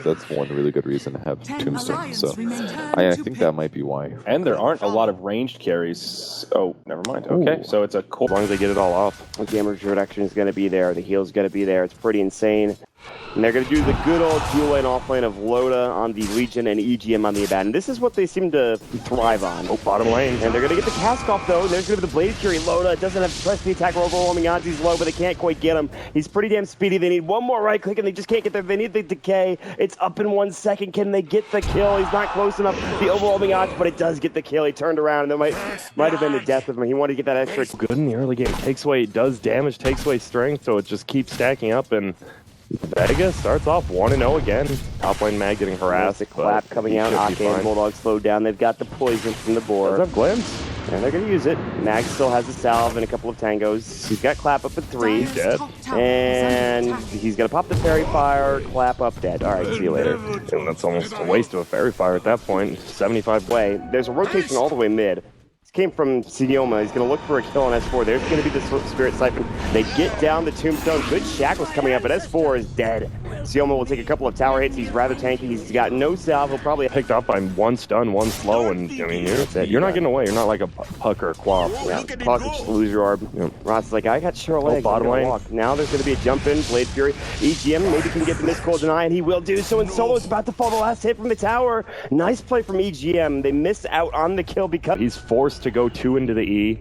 That's one really good reason to have Tombstone. So I think that might be why. And there aren't a lot of ranged carries. Oh, never mind. Okay, so it's a cool. As long as they get it all off. The damage reduction is going to be there. The heal's going to be there. It's pretty insane. And they're going to do the good old dual lane off lane of Loda on the Legion and EGM on the Abaddon. This is what they seem to thrive on. Oh, bottom lane. And they're going to get the cask off, though. And there's going to be the Blade Fury. Loda doesn't have press the attack or overwhelming odds. He's low, but they can't quite get him. He's pretty damn speedy. They need one more right click, and they just can't get there. They need the decay. It's up in 1 second. Can they get the kill? He's not close enough. The overwhelming odds, but it does get the kill. He turned around, and that might have been the death of him. He wanted to get that extra. Good in the early game. Takes away, does damage, takes away strength, so it just keeps stacking up, and Vega starts off 1-0 again. Top lane Mag getting harassed. The clap coming out. Akke and Bulldog slowed down. They've got the poison from the board. Does have glimpse. And they're going to use it. Mag still has a salve and a couple of tangos. He's got clap up at 3. Dead. And he's going to pop the fairy fire. Clap up dead. All right, see you later. And that's almost a waste of a fairy fire at that point. 75 way. There's a rotation all the way mid. Came from Sioma. He's going to look for a kill on S4. There's going to be the Spirit Siphon. They get down the Tombstone. Good shackles coming up, but S4 is dead. Sioma will take a couple of tower hits. He's rather tanky. He's got no salve. He'll probably picked up by 1 stun, 1 slow, and I mean, you're not getting away. You're not like a Puck or a Quaff. Yeah, Puck, just lose your orb. Yeah. Ross like, I got sure legs. Bottom lane. Now there's going to be a jump in. Blade Fury. EGM maybe can get the miscall deny, and he will do so. And Solo's about to fall the last hit from the tower. Nice play from EGM. They missed out on the kill because he's forced to go 2 into the E,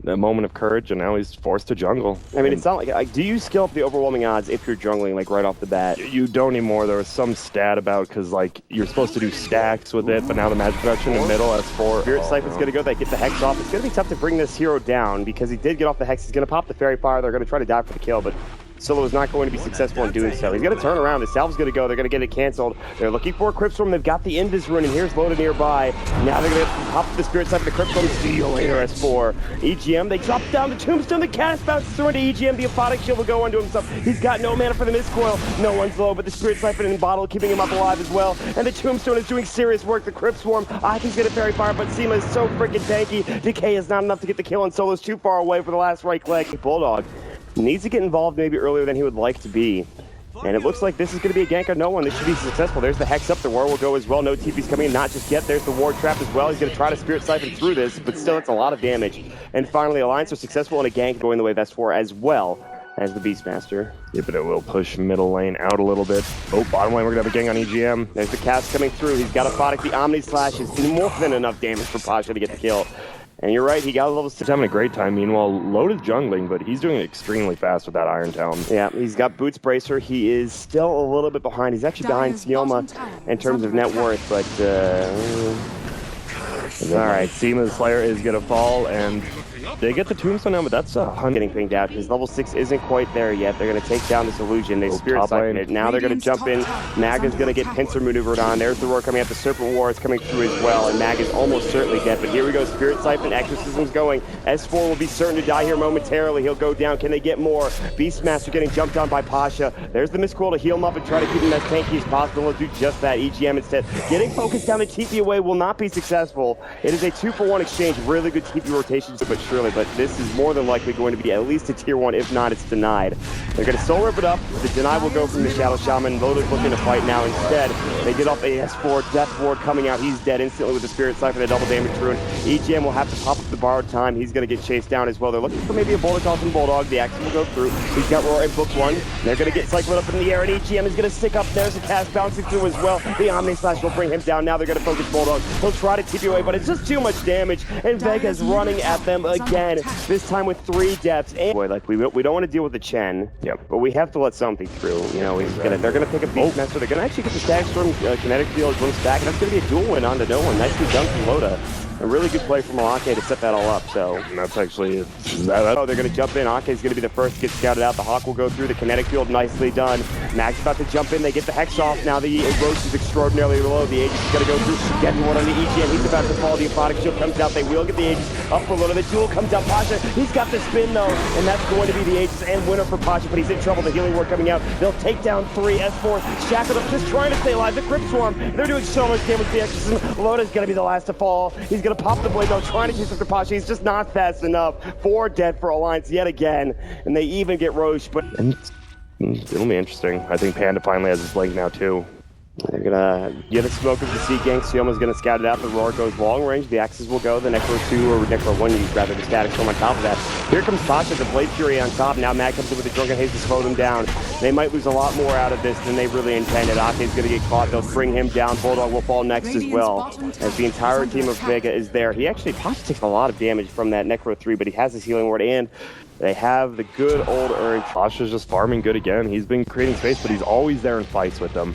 the moment of courage, and now he's forced to jungle. I mean, it's not like, do you skill up the overwhelming odds if you're jungling, like, right off the bat? You don't anymore. There was some stat about, because, like, you're supposed to do stacks with it, but now the magic production in the middle, S4. Spirit Siphon's going to go, they get the Hex off. It's going to be tough to bring this hero down, because he did get off the Hex. He's going to pop the Fairy Fire. They're going to try to die for the kill, but Solo is not going to be successful in doing so. He's going to turn around. His salve's going to go. They're going to get it canceled. They're looking for a Crypt Storm. They've got the Invis rune, and here's Loda nearby. Now they're going to pop the Spirit Siphon, the Crypt Storm. See you later, S4. EGM, they drop down the Tombstone. The cast bounces through into EGM. The Aphotic Shield will go onto himself. He's got no mana for the Miscoil. No one's low, but the Spirit Siphon in bottle keeping him up alive as well. And the Tombstone is doing serious work. The Crypt Swarm, Akke's going to Fairy Fire, but Seema is so freaking tanky. Decay is not enough to get the kill, and Solo's too far away for the last right click. Bulldog needs to get involved maybe earlier than he would like to be. And it looks like this is going to be a gank on no one. This should be successful. There's the Hex up. The War will go as well. No TP's coming in. Not just yet. There's the Ward Trap as well. He's going to try to Spirit Siphon through this, but still it's a lot of damage. And finally, Alliance are successful in a gank going the way of S4 as well as the Beastmaster. Yeah, but it will push middle lane out a little bit. Oh, bottom lane, we're going to have a gank on EGM. There's the cast coming through. He's got a Aphotic. The Omni Slash is more than enough damage for Pasha to get the kill. And you're right, he got a level 6. He's having a great time. Meanwhile, Loda's jungling, but he's doing it extremely fast with that Iron Talon. Yeah, he's got Boots Bracer. He is still a little bit behind. He's actually behind Sioma in terms of net worth, but all right, Seema's Slayer is going to fall, and they get the Tombstone now, but that's 100. Getting pinged out. His level 6 isn't quite there yet. They're going to take down this illusion. They Spirit Siphon it. Now they're going to jump in. Mag is going to get pincer maneuvered on. There's the Roar coming out. The Serpent War is coming through as well, and Mag is almost certainly dead. But here we go. Spirit Siphon. Exorcism's going. S4 will be certain to die here momentarily. He'll go down. Can they get more? Beastmaster getting jumped on by Pasha. There's the Miscoil to heal him up and try to keep him as tanky as possible. Let's do just that. EGM instead. Getting focused down the TP away will not be successful. It is a 2-for-1 exchange. Really good TP rotations, but surely. But this is more than likely going to be at least a tier 1. If not, it's denied. They're going to soul rip it up. The deny will go from the Shadow Shaman. Loda's looking to fight now. Instead, they get off a S4. Death Ward coming out. He's dead instantly with the Spirit Siphon, a double damage rune. EGM will have to pop up the borrowed time. He's going to get chased down as well. They're looking for maybe a Boulder Call from Bulldog. The action will go through. He's got Roar in book 1. They're going to get cycled up in the air, and EGM is going to stick up. There's a cast bouncing through as well. The Omni Slash will bring him down. Now they're going to focus Bulldog. He'll try to TP away, but it's just too much damage, and Vega's running at them again. This time with 3 deaths. And boy, like we don't want to deal with the Chen. Yep. But we have to let something through. You know, they're gonna pick up Beastmaster. They're gonna actually get the Stag Storm kinetic field glimpse back, and that's gonna be a dual win onto no one. Nicely done from Loda. A really good play from Akke to set that all up. So and that's actually oh, they're going to jump in. Akke's going to be the first to get scouted out. The Hawk will go through the kinetic field. Nicely done. Mag's about to jump in. They get the Hex off. Now the Roach is extraordinarily low. The Aegis is going to go through. Getting one on the EGM. He's about to fall. The Aphotic Shield comes out. They will get the Aegis up for Loda. The duel comes out. Pasha, he's got the spin though, and that's going to be the Aegis and winner for Pasha, but he's in trouble. The healing ward coming out. They'll take down 3. S4 shackled up, just trying to stay alive. The Crypt Swarm. They're doing so much damage to the Exorcism. Loda's going to be the last to fall. He's going to pop the blade though, trying to chase after Pasha. He's just not fast enough. 4 dead for Alliance yet again, and they even get Roche. But and it'll be interesting. I think Panda finally has his blink now too. They're gonna get a smoke of the Sea Gang. Sioma's gonna scout it out. The Roar goes long range. The Axes will go. The Necro 2 or Necro 1 use rather the Static Storm on top of that. Here comes Pasha, the Blade Fury on top. Now Mag comes in with the Drunken Haze to slow them down. They might lose a lot more out of this than they really intended. Akke's gonna get caught. They'll bring him down. Bulldog will fall next as well. As the entire team of Vega is there. He actually, Pasha takes a lot of damage from that Necro 3, but he has his healing ward and they have the good old Urn. Pasha's just farming good again. He's been creating space, but he's always there in fights with them.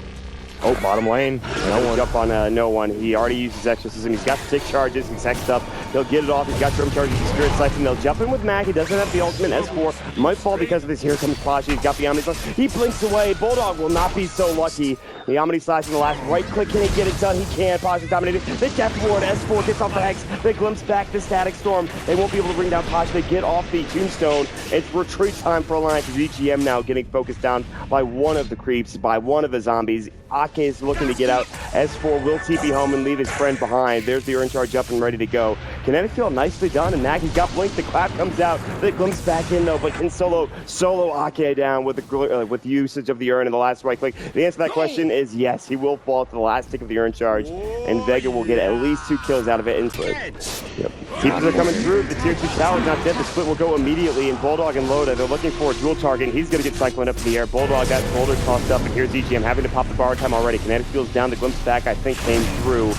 Oh, bottom lane. No one. Jump on no one. He already uses exorcism. He's got the tick charges. He's hexed up. He'll get it off. He's got drum charges. He's Spirit Siphon. They'll jump in with Mag. He doesn't have the ultimate. S4 might fall because of this. Here comes Pasha. He's got the Omni Slash. He blinks away. Bulldog will not be so lucky. The Omni Slash in the last right click. Can he get it done? He can. Pasha dominated. The Death Ward. S4 gets off the Hex. They glimpse back the Static Storm. They won't be able to bring down Pasha. They get off the Tombstone. It's retreat time for Alliance. EGM now getting focused down by one of the creeps, by one of the zombies. Akke is looking to get out. S4 will TP home and leave his friend behind. There's the Urn Charge up and ready to go. Kinetic Field nicely done, and Mag, he's got Blink. The clap comes out. The glimpse back in, though, but can solo Akke down with usage of the Urn in the last right click? The answer to that question is yes. He will fall to the last tick of the Urn Charge, and Vega will get at least 2 kills out of it. Yep. Keepers are coming through. The tier 2 tower's not dead. The split will go immediately, and Bulldog and Loda, they're looking for a dual target. He's going to get cyclone up in the air. Bulldog got Boulder tossed up, and here's EGM having to pop the bar time already. Kinetic Field's down. The glimpse back, I think, came through.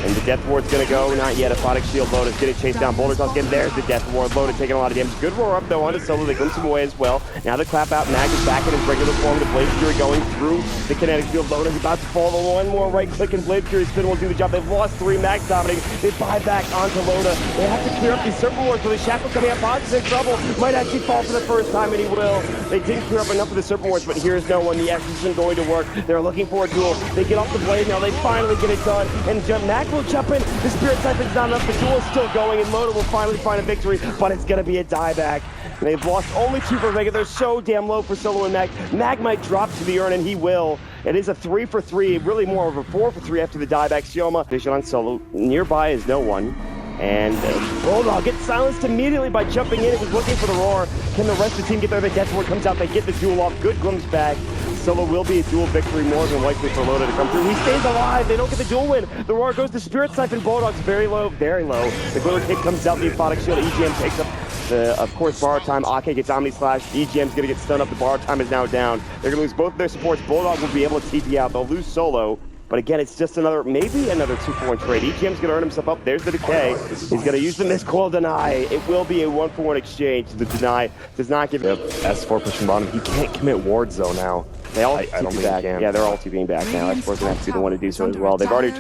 And the Death Ward's going to go. Not yet. Aquatic Shield. Loda's getting chased down. Boulder toss again. There's the Death Ward. Loda taking a lot of damage. Good roar up, though, onto Solo. They glimpse him away as well. Now the clap out. Mag is back in his regular form. The Blade Fury going through the Kinetic Field. Loda's about to fall. One more right click, and Blade Fury spin will do the job. They've lost 3. Mag dominating. They buy back onto Loda. They have to clear up these Serpent Wards. So the Shackle coming up. Pod's in trouble. Might actually fall for the first time, and he will. They didn't clear up enough of the Serpent Wards, but here's no one. The X isn't going to work. They're looking for a duel. They get off the blade now. They finally get it done. And Mag will jump in. The Spirit Siphon's not enough. The duel is still going, and Loda will finally find a victory, but it's going to be a dieback. They've lost only 2 for Vega. They're so damn low for Solo and Mag. Mag might drop to the Urn, and he will. It is a 3 for 3, really more of a 4 for 3 after the dieback. Sioma vision on Solo. Nearby is no one. And Bulldog gets silenced immediately by jumping in. He was looking for the Roar. Can the rest of the team get there? The Death Ward comes out. They get the duel off. Good glimpse back. Solo will be a duel victory, more than likely for Loda to come through. He stays alive. They don't get the duel win. The Roar goes to Spirit Siphon. Bulldog's very low, very low. The Glitter Cape comes out. The Aquatic Shield. EGM takes up of course, bar time. Akke gets Omni Slash. EGM's gonna get stunned up. The bar time is now down. They're gonna lose both of their supports. Bulldog will be able to TP out. They'll lose Solo. But again, it's just maybe another 2-for-1 trade. EGM's going to earn himself up. There's the decay. He's going to use the Mistcoil Deny. It will be a 1-for-1 exchange. The Deny does not give him. S4 pushing bottom. He can't commit wards, though, now. They all TP back. Yeah, they're all TPing back now. S4's going to have to be the one to do so as well. They've already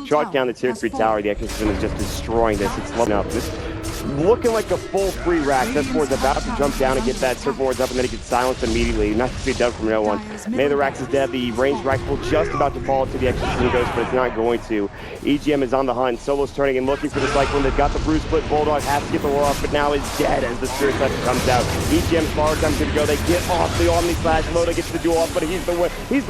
shot down the tier 3 tower. The Exorcism is just destroying this. It's loving up. This looking like a full 3 rack. S4's about to jump down and get that Serpent Wards up, and then he gets silenced immediately. Not to see it done from no one. May the Rax is dead. The ranged Rax will just about to fall to the Exorcism Ghost, but it's not going to. EGM is on the hunt. Solo's turning and looking for the Cyclone. They've got the Bruise Split. Bulldog has to get the Roar off, but now is dead as the Spirit Siphon comes out. EGM's bar time's going to go. They get off the Omni Slash. Loda gets the duel off, but he's the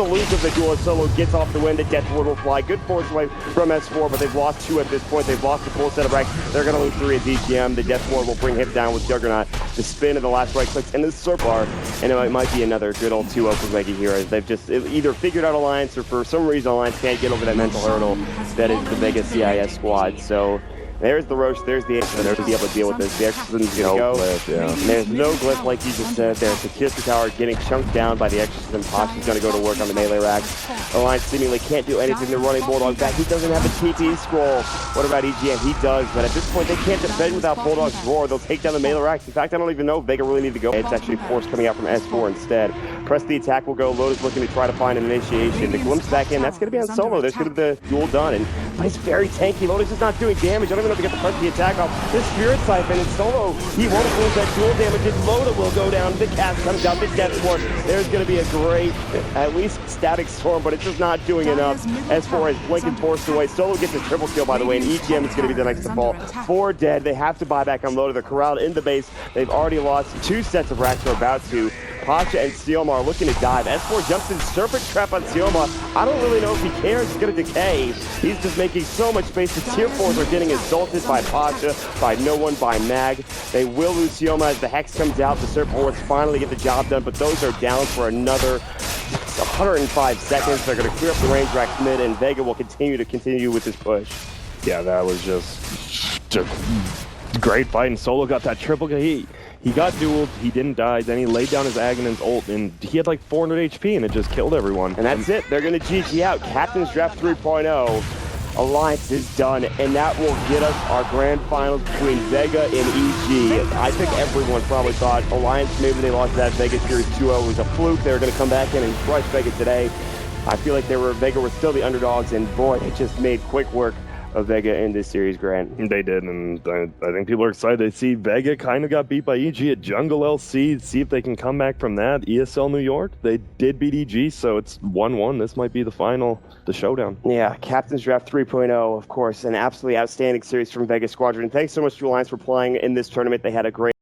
loser of the duel as Solo gets off the win. The Death Ward will fly. Good force away from S4, but they've lost 2 at this point. They've lost the full set of Rax. They're going to lose 3 as EGM. The Death Ward will bring him down with Juggernaut. The spin of the last right clicks and the Serp bar, and it might be another good old 2-0 for Vega Heroes. They've just either figured out Alliance, or for some reason Alliance can't get over that mental hurdle that is the Vega CIS squad. So there's the Roche, there's the Exorcism. They're to be able to deal with this. The Exorcism's gonna go. Glyph, yeah. There's no glyph like you just said. There's the tier 2 tower getting chunked down by the Exorcism. Pasha's gonna go to work on the melee racks. Alliance seemingly can't do anything. They're running Bulldog back. He doesn't have a TP scroll. What about EGM? He does, but at this point they can't defend without Bulldog's Roar. They'll take down the melee racks. In fact, I don't even know if Vega really need to go. It's actually force coming out from S4 instead. Press the attack will go. Loda's looking to try to find an initiation. The glimpse back in. That's gonna be on Solo. There's gonna be the duel done, but it's very tanky. Loda's just not doing damage. I don't even know if he got the press the attack off. This Spirit Siphon and Solo, he won't lose that dual damage. And Loda will go down. The cast comes out. The Death Ward. There's going to be a great, at least Static Storm, but it's just not doing enough. S4 is blinking forced away. Solo gets a triple kill, by the way, and EGM is going to be the next to fall. 4 dead. They have to buy back on Loda. They're corralled in the base. They've already lost 2 sets of racks. They're about to. Pasha and Sioma are looking to dive. S4 jumps in Serpent Trap on Sioma. I don't really know if he cares. He's going to decay. He's just making so much space. The tier 4s are getting assaulted by Pasha, by no one, by Mag. They will lose Sioma as the Hex comes out. The Serpent Wards finally get the job done, but those are down for another 105 seconds. They're going to clear up the range rack mid, and Vega will continue with this push. Yeah, that was just great fight. And Solo got that triple kill. He got dueled, he didn't die, then he laid down his Aghanim's ult, and he had like 400 HP, and it just killed everyone. And that's it. They're going to GG out. Captain's Draft 3.0. Alliance is done, and that will get us our grand finals between Vega and EG. I think everyone probably thought Alliance, maybe they lost that Vega Series 2-0 was a fluke. They were going to come back in and crush Vega today. I feel like Vega were still the underdogs, and boy, it just made quick work of Vega in this series, Grant. They did, and I think people are excited to see Vega kind of got beat by EG at Jungle LC. See if they can come back from that. ESL New York, they did beat EG, so it's 1-1. This might be the final, the showdown. Yeah, Captain's Draft 3.0, of course, an absolutely outstanding series from Vega Squadron. Thanks so much to Alliance for playing in this tournament. They had a great